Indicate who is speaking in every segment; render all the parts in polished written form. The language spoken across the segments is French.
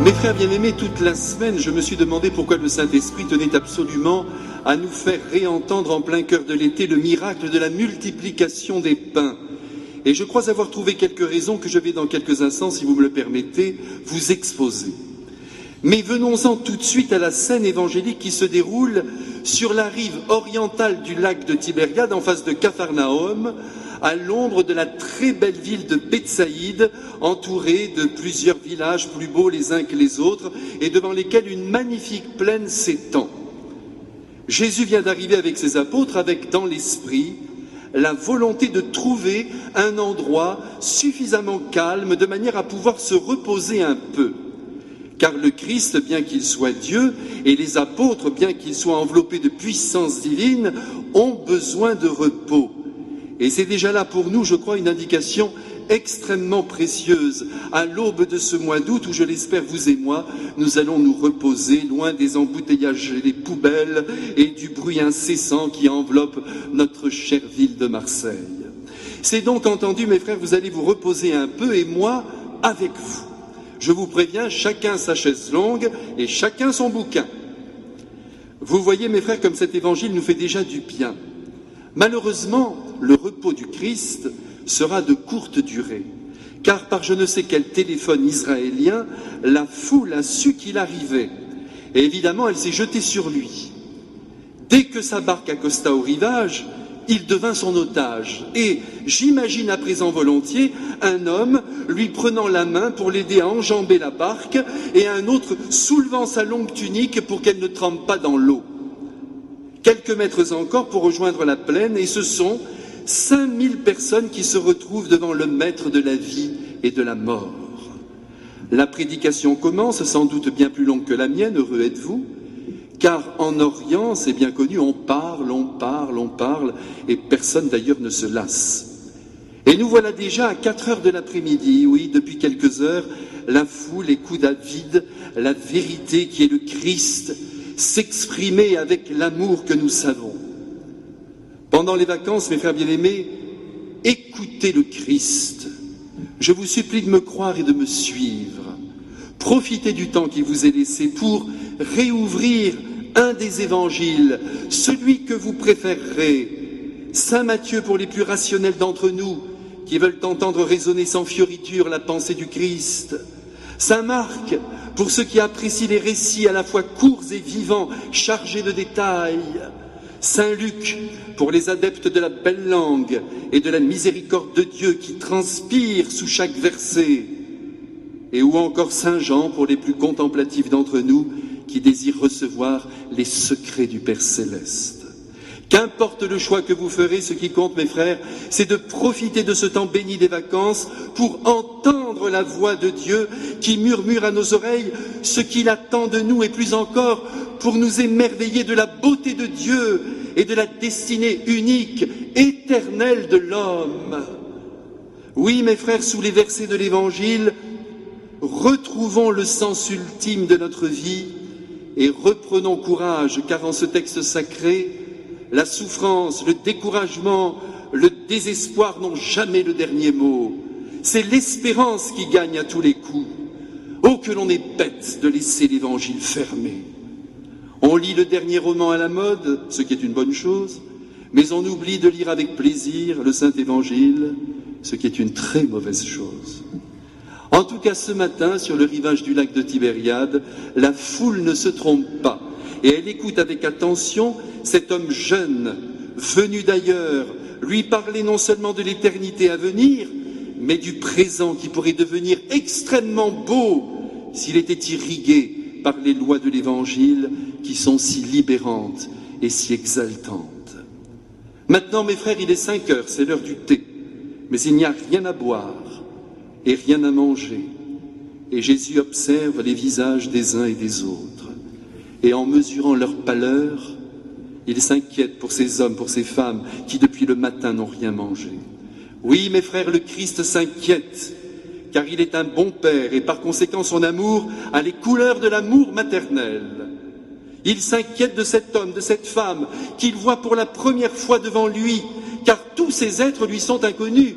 Speaker 1: Mes frères bien-aimés, toute la semaine, je me suis demandé pourquoi le Saint-Esprit tenait absolument à nous faire réentendre en plein cœur de l'été le miracle de la multiplication des pains. Et je crois avoir trouvé quelques raisons que je vais dans quelques instants, si vous me le permettez, vous exposer. Mais venons-en tout de suite à la scène évangélique qui se déroule sur la rive orientale du lac de Tibériade, en face de Capharnaüm, à l'ombre de la très belle ville de Bethsaïde, entourée de plusieurs villages plus beaux les uns que les autres, et devant lesquels une magnifique plaine s'étend. Jésus vient d'arriver avec ses apôtres, avec dans l'esprit la volonté de trouver un endroit suffisamment calme, de manière à pouvoir se reposer un peu. Car le Christ, bien qu'il soit Dieu, et les apôtres, bien qu'ils soient enveloppés de puissance divine, ont besoin de repos. Et c'est déjà là pour nous, je crois, une indication extrêmement précieuse à l'aube de ce mois d'août où, je l'espère, vous et moi, nous allons nous reposer loin des embouteillages et des poubelles et du bruit incessant qui enveloppe notre chère ville de Marseille. C'est donc entendu, mes frères, vous allez vous reposer un peu et moi avec vous. Je vous préviens, chacun sa chaise longue et chacun son bouquin. Vous voyez, mes frères, comme cet évangile nous fait déjà du bien. Malheureusement, le repos du Christ sera de courte durée, car par je ne sais quel téléphone israélien, la foule a su qu'il arrivait, et évidemment elle s'est jetée sur lui. Dès que sa barque accosta au rivage, il devint son otage, et j'imagine à présent volontiers un homme lui prenant la main pour l'aider à enjamber la barque, et un autre soulevant sa longue tunique pour qu'elle ne trempe pas dans l'eau. Quelques mètres encore pour rejoindre la plaine, et ce sont 5000 personnes qui se retrouvent devant le maître de la vie et de la mort. La prédication commence, sans doute bien plus longue que la mienne, heureux êtes-vous, car en Orient, c'est bien connu, on parle, et personne d'ailleurs ne se lasse. Et nous voilà déjà à 4 heures de l'après-midi, oui, depuis quelques heures, la foule écoute à vide la vérité qui est le Christ, s'exprimer avec l'amour que nous savons. Pendant les vacances, mes frères bien-aimés, écoutez le Christ. Je vous supplie de me croire et de me suivre. Profitez du temps qui vous est laissé pour réouvrir un des évangiles, celui que vous préférerez. Saint Matthieu pour les plus rationnels d'entre nous, qui veulent entendre résonner sans fioriture la pensée du Christ. Saint Marc pour ceux qui apprécient les récits à la fois courts et vivants, chargés de détails. Saint Luc pour les adeptes de la belle langue et de la miséricorde de Dieu qui transpire sous chaque verset. Et ou encore Saint Jean pour les plus contemplatifs d'entre nous qui désirent recevoir les secrets du Père Céleste. Qu'importe le choix que vous ferez, ce qui compte, mes frères, c'est de profiter de ce temps béni des vacances pour entendre la voix de Dieu qui murmure à nos oreilles ce qu'il attend de nous et plus encore pour nous émerveiller de la beauté de Dieu et de la destinée unique, éternelle de l'homme. Oui, mes frères, sous les versets de l'Évangile, retrouvons le sens ultime de notre vie et reprenons courage, car en ce texte sacré, la souffrance, le découragement, le désespoir n'ont jamais le dernier mot. C'est l'espérance qui gagne à tous les coups. Oh, que l'on est bête de laisser l'Évangile fermé. On lit le dernier roman à la mode, ce qui est une bonne chose, mais on oublie de lire avec plaisir le Saint-Évangile, ce qui est une très mauvaise chose. En tout cas, ce matin, sur le rivage du lac de Tibériade, la foule ne se trompe pas. Et elle écoute avec attention cet homme jeune, venu d'ailleurs, lui parler non seulement de l'éternité à venir, mais du présent qui pourrait devenir extrêmement beau s'il était irrigué par les lois de l'Évangile qui sont si libérantes et si exaltantes. Maintenant, mes frères, il est 5 heures, c'est l'heure du thé, mais il n'y a rien à boire et rien à manger. Et Jésus observe les visages des uns et des autres. Et en mesurant leur pâleur, il s'inquiète pour ces hommes, pour ces femmes qui depuis le matin n'ont rien mangé. Oui, mes frères, le Christ s'inquiète, car il est un bon père et par conséquent son amour a les couleurs de l'amour maternel. Il s'inquiète de cet homme, de cette femme qu'il voit pour la première fois devant lui, car tous ces êtres lui sont inconnus.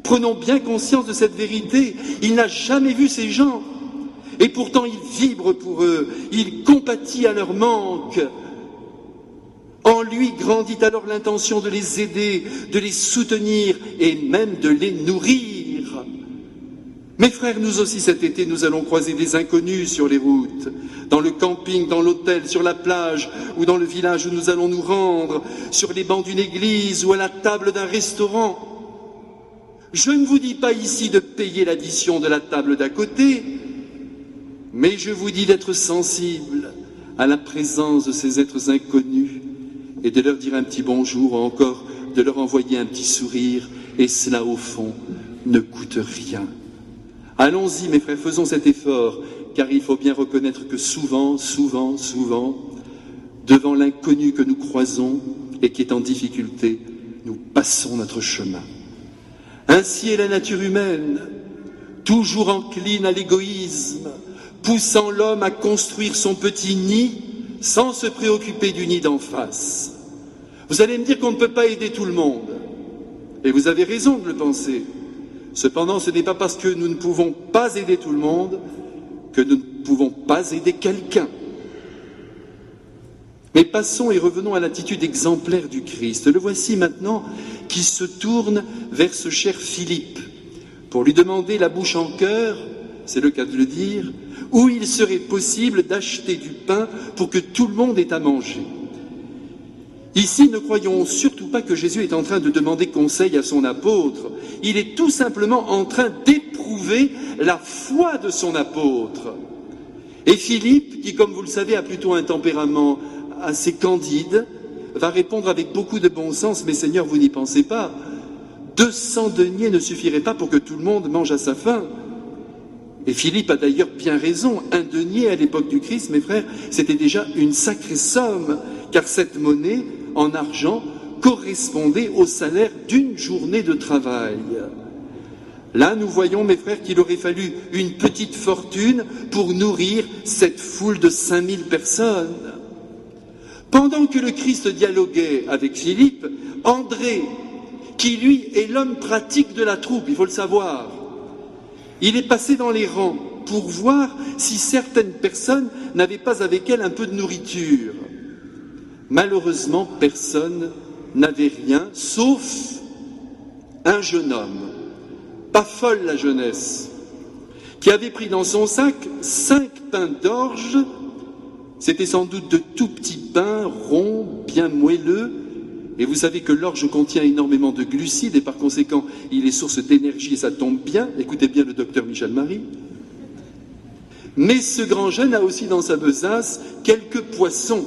Speaker 1: Prenons bien conscience de cette vérité, il n'a jamais vu ces gens. Et pourtant il vibre pour eux, il compatit à leur manque. En lui grandit alors l'intention de les aider, de les soutenir et même de les nourrir. Mes frères, nous aussi cet été, nous allons croiser des inconnus sur les routes, dans le camping, dans l'hôtel, sur la plage ou dans le village où nous allons nous rendre, sur les bancs d'une église ou à la table d'un restaurant. Je ne vous dis pas ici de payer l'addition de la table d'à côté, mais je vous dis d'être sensible à la présence de ces êtres inconnus et de leur dire un petit bonjour ou encore de leur envoyer un petit sourire, et cela au fond ne coûte rien. Allons-y mes frères, faisons cet effort, car il faut bien reconnaître que souvent, devant l'inconnu que nous croisons et qui est en difficulté, nous passons notre chemin. Ainsi est la nature humaine, toujours encline à l'égoïsme, poussant l'homme à construire son petit nid sans se préoccuper du nid d'en face. Vous allez me dire qu'on ne peut pas aider tout le monde, et vous avez raison de le penser. Cependant, ce n'est pas parce que nous ne pouvons pas aider tout le monde que nous ne pouvons pas aider quelqu'un. Mais passons et revenons à l'attitude exemplaire du Christ. Le voici maintenant qui se tourne vers ce cher Philippe pour lui demander la bouche en cœur, c'est le cas de le dire, où il serait possible d'acheter du pain pour que tout le monde ait à manger. Ici, ne croyons surtout pas que Jésus est en train de demander conseil à son apôtre. Il est tout simplement en train d'éprouver la foi de son apôtre. Et Philippe, qui, comme vous le savez, a plutôt un tempérament assez candide, va répondre avec beaucoup de bon sens, mais Seigneur, vous n'y pensez pas. 200 deniers ne suffiraient pas pour que tout le monde mange à sa faim. Et Philippe a d'ailleurs bien raison. Un denier à l'époque du Christ, mes frères, c'était déjà une sacrée somme, car cette monnaie, en argent, correspondait au salaire d'une journée de travail. Là, nous voyons, mes frères, qu'il aurait fallu une petite fortune pour nourrir cette foule de 5000 personnes. Pendant que le Christ dialoguait avec Philippe, André, qui lui est l'homme pratique de la troupe, il faut le savoir, il est passé dans les rangs pour voir si certaines personnes n'avaient pas avec elles un peu de nourriture. Malheureusement, personne n'avait rien, sauf un jeune homme, pas folle la jeunesse, qui avait pris dans son sac 5 pains d'orge. C'était sans doute de tout petits pains ronds, bien moelleux, et vous savez que l'orge contient énormément de glucides, et par conséquent, il est source d'énergie, et ça tombe bien, écoutez bien le docteur Michel Marie. Mais ce grand jeune a aussi dans sa besace quelques poissons,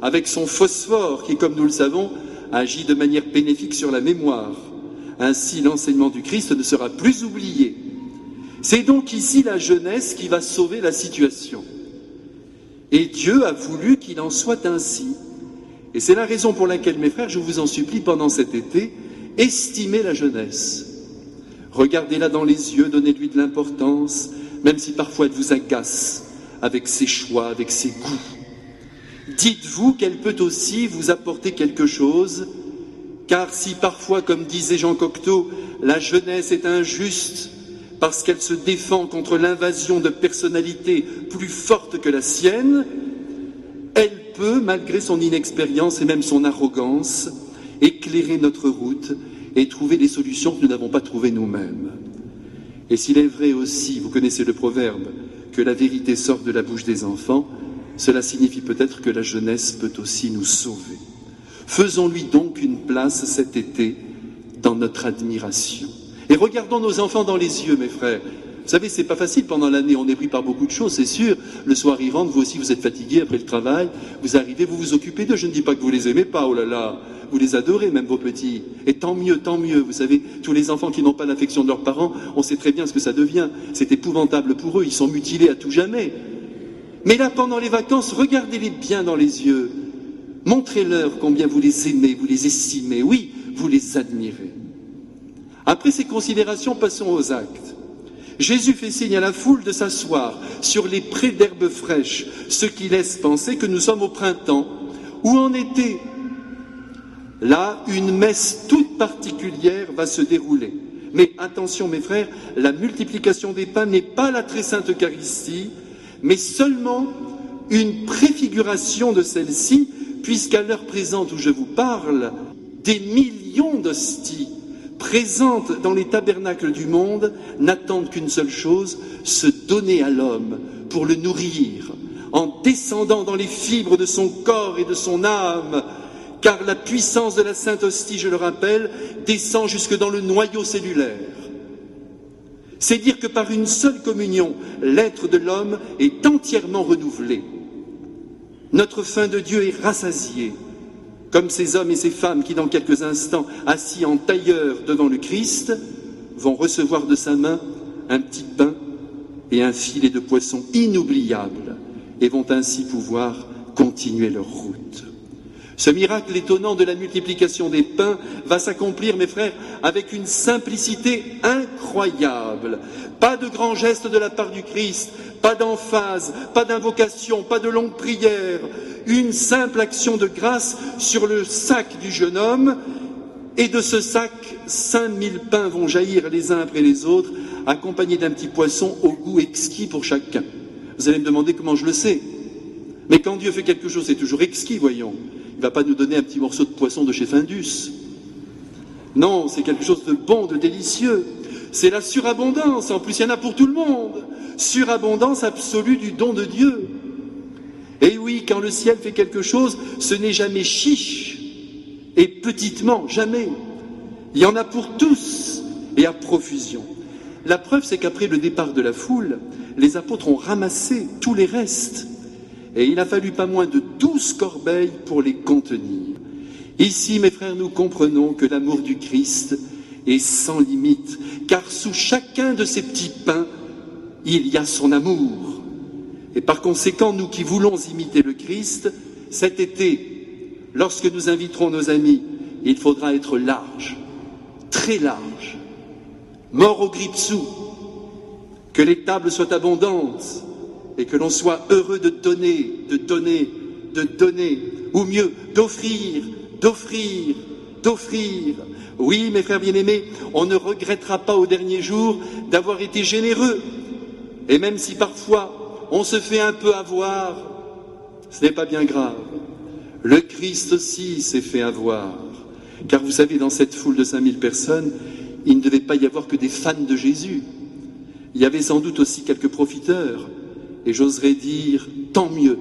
Speaker 1: avec son phosphore, qui, comme nous le savons, agit de manière bénéfique sur la mémoire. Ainsi, l'enseignement du Christ ne sera plus oublié. C'est donc ici la jeunesse qui va sauver la situation. Et Dieu a voulu qu'il en soit ainsi. Et c'est la raison pour laquelle, mes frères, je vous en supplie, pendant cet été, estimez la jeunesse. Regardez-la dans les yeux, donnez-lui de l'importance, même si parfois elle vous agace avec ses choix, avec ses goûts. Dites-vous qu'elle peut aussi vous apporter quelque chose, car si parfois, comme disait Jean Cocteau, la jeunesse est injuste parce qu'elle se défend contre l'invasion de personnalités plus fortes que la sienne, elle peut, malgré son inexpérience et même son arrogance, éclairer notre route et trouver des solutions que nous n'avons pas trouvées nous-mêmes. Et s'il est vrai aussi, vous connaissez le proverbe, que la vérité sort de la bouche des enfants, cela signifie peut-être que la jeunesse peut aussi nous sauver. Faisons-lui donc une place cet été dans notre admiration. Et regardons nos enfants dans les yeux, mes frères. Vous savez, c'est pas facile pendant l'année, on est pris par beaucoup de choses, c'est sûr. Le soir, ils rentrent, vous aussi, vous êtes fatigués après le travail, vous arrivez, vous vous occupez d'eux. Je ne dis pas que vous les aimez pas, oh là là, vous les adorez, même vos petits. Et tant mieux, vous savez, tous les enfants qui n'ont pas l'affection de leurs parents, on sait très bien ce que ça devient. C'est épouvantable pour eux, ils sont mutilés à tout jamais. Mais là, pendant les vacances, regardez-les bien dans les yeux. Montrez-leur combien vous les aimez, vous les estimez, oui, vous les admirez. Après ces considérations, passons aux actes. Jésus fait signe à la foule de s'asseoir sur les prés d'herbes fraîches, ce qui laisse penser que nous sommes au printemps ou en été. Là, une messe toute particulière va se dérouler. Mais attention mes frères, la multiplication des pains n'est pas la très sainte Eucharistie, mais seulement une préfiguration de celle-ci, puisqu'à l'heure présente où je vous parle, des millions d'hosties présentes dans les tabernacles du monde n'attendent qu'une seule chose, se donner à l'homme pour le nourrir, en descendant dans les fibres de son corps et de son âme, car la puissance de la Sainte Hostie, je le rappelle, descend jusque dans le noyau cellulaire. C'est dire que par une seule communion, l'être de l'homme est entièrement renouvelé. Notre faim de Dieu est rassasiée, comme ces hommes et ces femmes qui, dans quelques instants, assis en tailleur devant le Christ, vont recevoir de sa main un petit pain et un filet de poisson inoubliables, et vont ainsi pouvoir continuer leur route. Ce miracle étonnant de la multiplication des pains va s'accomplir, mes frères, avec une simplicité incroyable. Pas de grands gestes de la part du Christ, pas d'emphase, pas d'invocation, pas de longues prières. Une simple action de grâce sur le sac du jeune homme, et de ce sac, 5000 pains vont jaillir les uns après les autres, accompagnés d'un petit poisson au goût exquis pour chacun. Vous allez me demander comment je le sais. Mais quand Dieu fait quelque chose, c'est toujours exquis, voyons. Il ne va pas nous donner un petit morceau de poisson de chez Findus. Non, c'est quelque chose de bon, de délicieux. C'est la surabondance, en plus il y en a pour tout le monde. Surabondance absolue du don de Dieu. Et oui, quand le ciel fait quelque chose, ce n'est jamais chiche et petitement, jamais. Il y en a pour tous et à profusion. La preuve, c'est qu'après le départ de la foule, les apôtres ont ramassé tous les restes. Et il a fallu pas moins de 12 corbeilles pour les contenir. Ici, mes frères, nous comprenons que l'amour du Christ est sans limite, car sous chacun de ces petits pains, il y a son amour. Et par conséquent, nous qui voulons imiter le Christ, cet été, lorsque nous inviterons nos amis, il faudra être large, très large, mort au gripsou, que les tables soient abondantes, et que l'on soit heureux de donner, de donner, de donner, ou mieux, d'offrir, d'offrir, d'offrir. Oui, mes frères bien-aimés, on ne regrettera pas au dernier jour d'avoir été généreux. Et même si parfois on se fait un peu avoir, ce n'est pas bien grave. Le Christ aussi s'est fait avoir. Car vous savez, dans cette foule de 5000 personnes, il ne devait pas y avoir que des fans de Jésus. Il y avait sans doute aussi quelques profiteurs. Et j'oserais dire, tant mieux,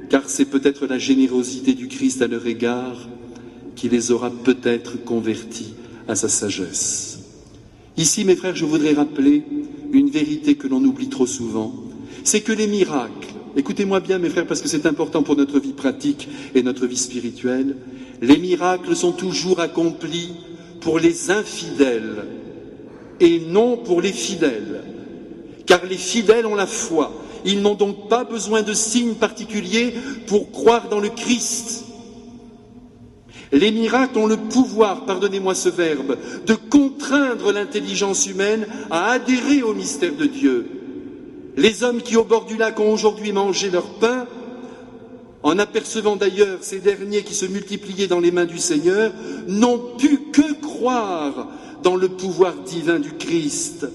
Speaker 1: car c'est peut-être la générosité du Christ à leur égard qui les aura peut-être convertis à sa sagesse. Ici, mes frères, je voudrais rappeler une vérité que l'on oublie trop souvent, c'est que les miracles, écoutez-moi bien mes frères, parce que c'est important pour notre vie pratique et notre vie spirituelle, les miracles sont toujours accomplis pour les infidèles et non pour les fidèles, car les fidèles ont la foi. Ils n'ont donc pas besoin de signes particuliers pour croire dans le Christ. Les miracles ont le pouvoir, pardonnez-moi ce verbe, de contraindre l'intelligence humaine à adhérer au mystère de Dieu. Les hommes qui au bord du lac ont aujourd'hui mangé leur pain, en apercevant d'ailleurs ces derniers qui se multipliaient dans les mains du Seigneur, n'ont pu que croire dans le pouvoir divin du Christ.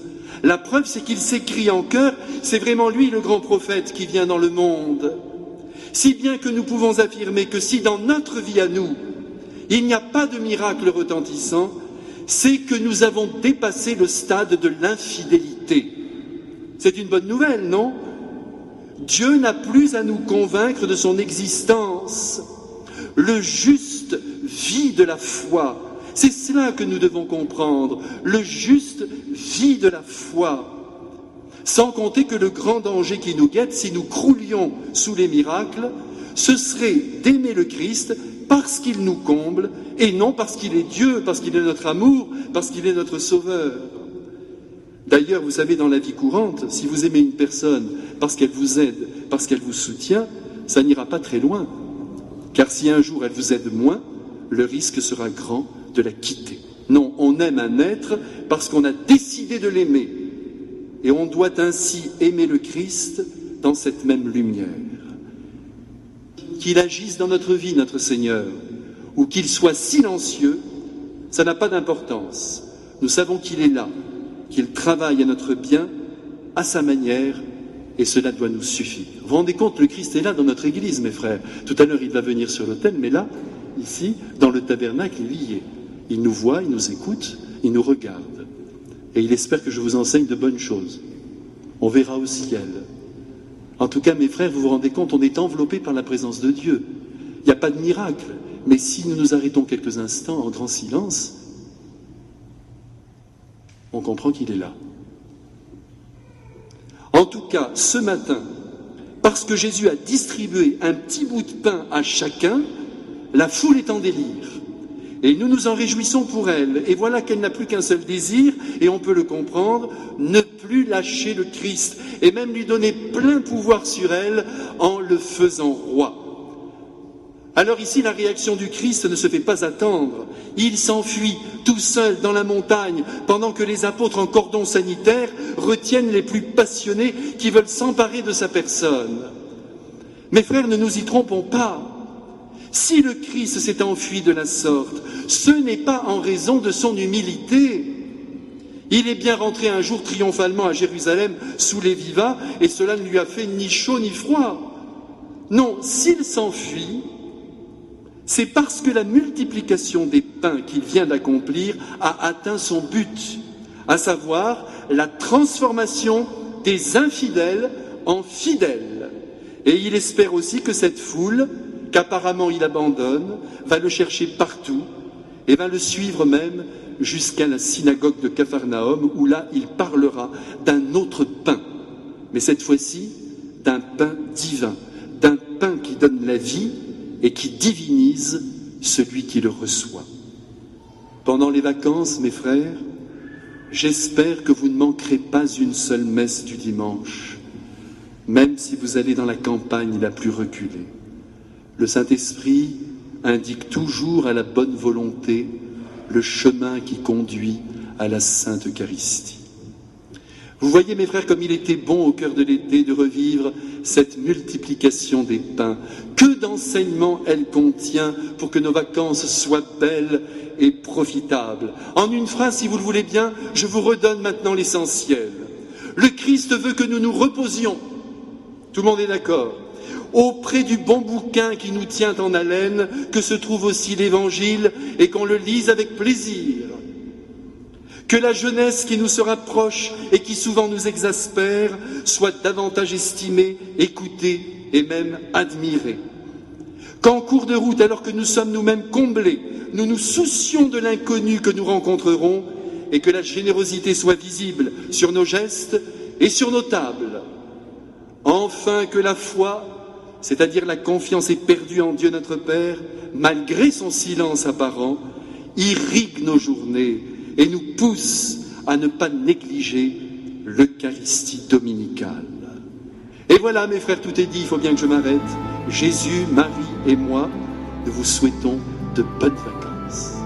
Speaker 1: La preuve, c'est qu'il s'écrie en chœur, c'est vraiment lui le grand prophète qui vient dans le monde. Si bien que nous pouvons affirmer que si dans notre vie à nous, il n'y a pas de miracle retentissant, c'est que nous avons dépassé le stade de l'infidélité. C'est une bonne nouvelle, non? Dieu n'a plus à nous convaincre de son existence. Le juste vit de la foi. C'est cela que nous devons comprendre. Le juste vit de la foi. Sans compter que le grand danger qui nous guette, si nous croulions sous les miracles, ce serait d'aimer le Christ parce qu'il nous comble, et non parce qu'il est Dieu, parce qu'il est notre amour, parce qu'il est notre sauveur. D'ailleurs, vous savez, dans la vie courante, si vous aimez une personne parce qu'elle vous aide, parce qu'elle vous soutient, ça n'ira pas très loin. Car si un jour elle vous aide moins, le risque sera grand de la quitter. Non, on aime un être parce qu'on a décidé de l'aimer. Et on doit ainsi aimer le Christ dans cette même lumière. Qu'il agisse dans notre vie, notre Seigneur, ou qu'il soit silencieux, ça n'a pas d'importance. Nous savons qu'il est là, qu'il travaille à notre bien, à sa manière et cela doit nous suffire. Vous vous rendez compte, le Christ est là dans notre Église, mes frères. Tout à l'heure, il va venir sur l'autel, mais là, ici, dans le tabernacle, il y est. Il nous voit, il nous écoute, il nous regarde. Et il espère que je vous enseigne de bonnes choses. On verra au ciel. En tout cas, mes frères, vous vous rendez compte, on est enveloppé par la présence de Dieu. Il n'y a pas de miracle. Mais si nous nous arrêtons quelques instants en grand silence, on comprend qu'il est là. En tout cas, ce matin, parce que Jésus a distribué un petit bout de pain à chacun, la foule est en délire. Et nous nous en réjouissons pour elle. Et voilà qu'elle n'a plus qu'un seul désir, et on peut le comprendre, ne plus lâcher le Christ, et même lui donner plein pouvoir sur elle en le faisant roi. Alors ici, la réaction du Christ ne se fait pas attendre. Il s'enfuit tout seul dans la montagne, pendant que les apôtres en cordon sanitaire retiennent les plus passionnés qui veulent s'emparer de sa personne. Mes frères, ne nous y trompons pas. Si le Christ s'est enfui de la sorte, ce n'est pas en raison de son humilité. Il est bien rentré un jour triomphalement à Jérusalem sous les vivats, et cela ne lui a fait ni chaud ni froid. Non, s'il s'enfuit, c'est parce que la multiplication des pains qu'il vient d'accomplir a atteint son but, à savoir la transformation des infidèles en fidèles. Et il espère aussi que cette foule, qu'apparemment il abandonne, va le chercher partout et va le suivre même jusqu'à la synagogue de Capharnaüm, où là il parlera d'un autre pain, mais cette fois-ci d'un pain divin, d'un pain qui donne la vie et qui divinise celui qui le reçoit. Pendant les vacances, mes frères, j'espère que vous ne manquerez pas une seule messe du dimanche, même si vous allez dans la campagne la plus reculée. Le Saint-Esprit indique toujours à la bonne volonté le chemin qui conduit à la Sainte Eucharistie. Vous voyez, mes frères, comme il était bon au cœur de l'été de revivre cette multiplication des pains. Que d'enseignements elle contient pour que nos vacances soient belles et profitables. En une phrase, si vous le voulez bien, je vous redonne maintenant l'essentiel. Le Christ veut que nous nous reposions. Tout le monde est d'accord? Auprès du bon bouquin qui nous tient en haleine, que se trouve aussi l'Évangile, et qu'on le lise avec plaisir. Que la jeunesse qui nous se rapproche et qui souvent nous exaspère soit davantage estimée, écoutée et même admirée. Qu'en cours de route, alors que nous sommes nous-mêmes comblés, nous nous soucions de l'inconnu que nous rencontrerons et que la générosité soit visible sur nos gestes et sur nos tables. Enfin, que la foi, c'est-à-dire la confiance éperdue en Dieu notre Père, malgré son silence apparent, irrigue nos journées et nous pousse à ne pas négliger l'Eucharistie dominicale. Et voilà, mes frères, tout est dit, il faut bien que je m'arrête. Jésus, Marie et moi, nous vous souhaitons de bonnes vacances.